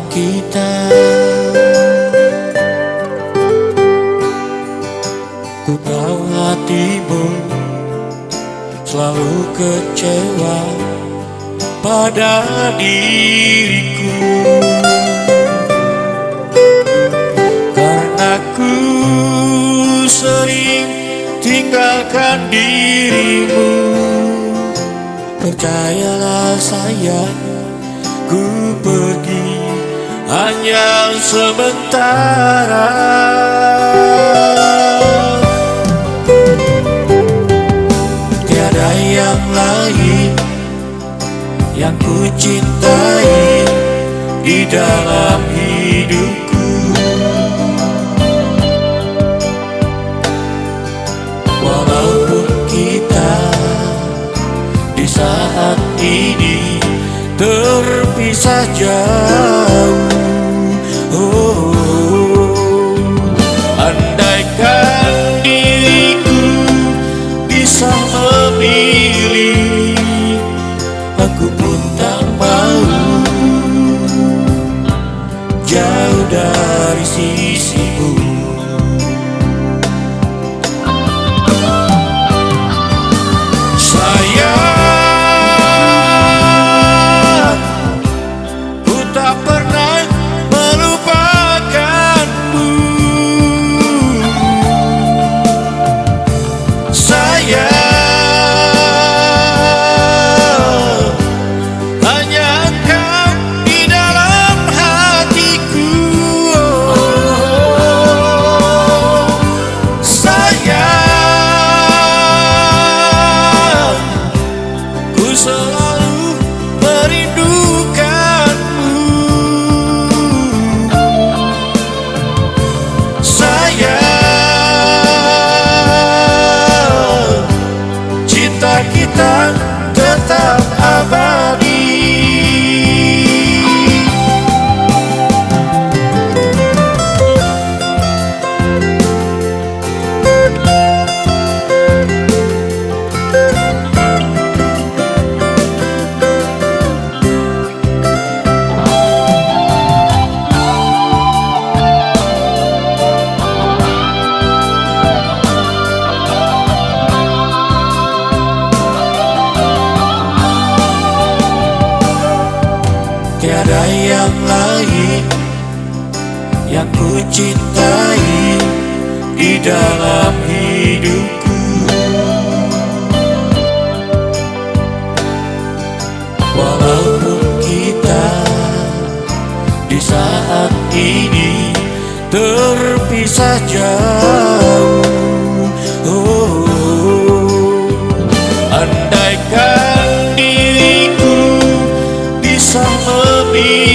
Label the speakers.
Speaker 1: kita. Ku tahu hatimu selalu kecewa pada diriku, karena ku sering tinggalkan dirimu. Percayalah sayang, ku pergi hanya sementara. Tiada yang lain yang ku cintai di dalam hidupku. Walaupun kita di saat ini terpisah jauh, andaikan diriku bisa memilih, aku pun tak mau jauh dari sisimu. Sayang, ku tak pernah melupakanmu. Sayang, hanya engkau di dalam hatiku. Sayang, ku selalu merindukanmu. Sayang, cinta kita tetap abadi. Tiada yang lain yang ku cintai di dalam hidupku. Walaupun kita di saat ini terpisah jauh, andaikan diriku bisa memilih,